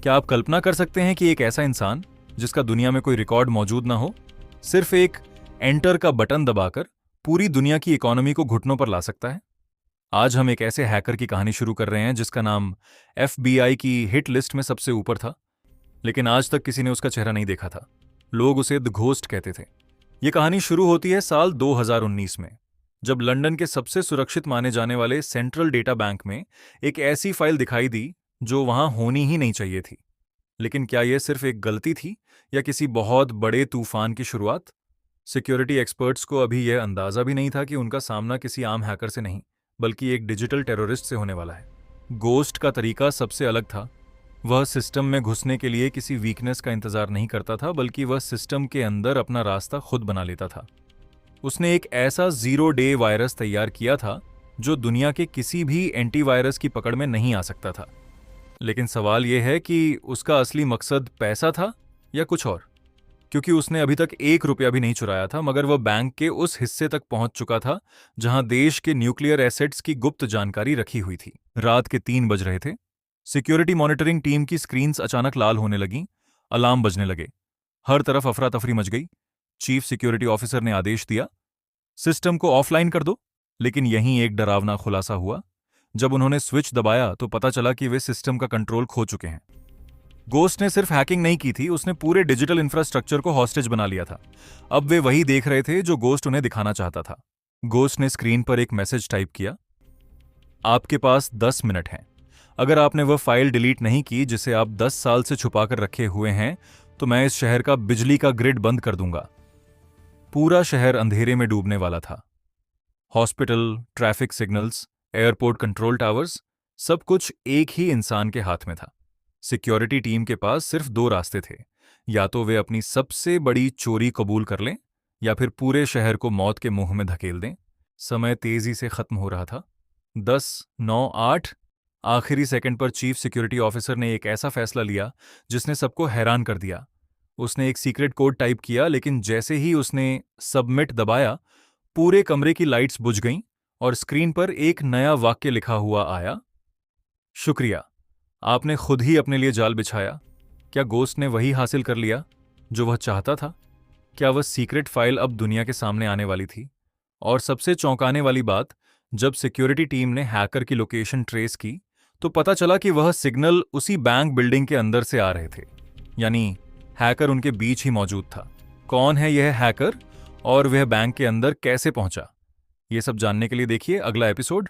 क्या आप कल्पना कर सकते हैं कि एक ऐसा इंसान जिसका दुनिया में कोई रिकॉर्ड मौजूद ना हो, सिर्फ एक एंटर का बटन दबाकर पूरी दुनिया की इकोनॉमी को घुटनों पर ला सकता है? आज हम एक ऐसे हैकर की कहानी शुरू कर रहे हैं जिसका नाम एफबीआई की हिट लिस्ट में सबसे ऊपर था, लेकिन आज तक किसी ने उसका चेहरा नहीं देखा था। लोग उसे द घोस्ट कहते थे। ये कहानी शुरू होती है साल 2019 में, जब लंदन के सबसे सुरक्षित माने जाने वाले सेंट्रल डेटा बैंक में एक ऐसी फाइल दिखाई दी जो वहां होनी ही नहीं चाहिए थी। लेकिन क्या यह सिर्फ एक गलती थी या किसी बहुत बड़े तूफान की शुरुआत? सिक्योरिटी एक्सपर्ट्स को अभी यह अंदाजा भी नहीं था कि उनका सामना किसी आम हैकर से नहीं, बल्कि एक डिजिटल टेररिस्ट से होने वाला है। गोस्ट का तरीका सबसे अलग था। वह सिस्टम में घुसने के लिए किसी वीकनेस का इंतजार नहीं करता था, बल्कि वह सिस्टम के अंदर अपना रास्ता खुद बना लेता था। उसने एक ऐसा जीरो डे वायरस तैयार किया था जो दुनिया के किसी भी एंटीवायरस की पकड़ में नहीं आ सकता था। लेकिन सवाल यह है कि उसका असली मकसद पैसा था या कुछ और, क्योंकि उसने अभी तक 1 रुपया भी नहीं चुराया था, मगर वह बैंक के उस हिस्से तक पहुंच चुका था जहां देश के न्यूक्लियर एसेट्स की गुप्त जानकारी रखी हुई थी। रात के 3 बज रहे थे। सिक्योरिटी मॉनिटरिंग टीम की स्क्रीन्स अचानक लाल होने लगीं, अलार्म बजने लगे, हर तरफ अफरा तफरी मच गई। चीफ सिक्योरिटी ऑफिसर ने आदेश दिया, सिस्टम को ऑफलाइन कर दो। लेकिन यहीं एक डरावना खुलासा हुआ। जब उन्होंने स्विच दबाया तो पता चला कि वे सिस्टम का कंट्रोल खो चुके हैं। गोस्ट ने सिर्फ हैकिंग नहीं की थी, उसने पूरे डिजिटल इंफ्रास्ट्रक्चर को हॉस्टेज बना लिया था। अब वे वही देख रहे थे जो गोस्ट उन्हें दिखाना चाहता था। गोस्ट ने स्क्रीन पर एक मैसेज टाइप किया, आपके पास 10 मिनट हैं। अगर आपने वह फाइल डिलीट नहीं की जिसे आप 10 साल से छुपाकर रखे हुए हैं, तो मैं इस शहर का बिजली का ग्रिड बंद कर दूंगा। पूरा शहर अंधेरे में डूबने वाला था। Hospital, traffic signals, airport control towers, सब कुछ एक ही इंसान के हाथ में था। सिक्योरिटी टीम के पास सिर्फ 2 रास्ते थे, या तो वे अपनी सबसे बड़ी चोरी कबूल कर लें या फिर पूरे शहर को मौत के मुंह में धकेल दें। समय तेजी से खत्म हो रहा था। 10, 9, 8 आखिरी सेकंड पर चीफ सिक्योरिटी ऑफिसर ने एक ऐसा फैसला लिया जिसने सबको हैरान कर दिया। उसने एक सीक्रेट कोड टाइप किया, लेकिन जैसे ही उसने सबमिट दबाया, पूरे कमरे की लाइट्स बुझ गईं और स्क्रीन पर एक नया वाक्य लिखा हुआ आया, शुक्रिया, आपने खुद ही अपने लिए जाल बिछाया। क्या गोस्ट ने वही हासिल कर लिया जो वह चाहता था? क्या वह सीक्रेट फाइल अब दुनिया के सामने आने वाली थी? और सबसे चौंकाने वाली बात, जब सिक्योरिटी टीम ने हैकर की लोकेशन ट्रेस की तो पता चला कि वह सिग्नल उसी बैंक बिल्डिंग के अंदर से आ रहे थे। यानी हैकर उनके बीच ही मौजूद था। कौन है यह हैकर और वह बैंक के अंदर कैसे पहुंचा? ये सब जानने के लिए देखिए अगला एपिसोड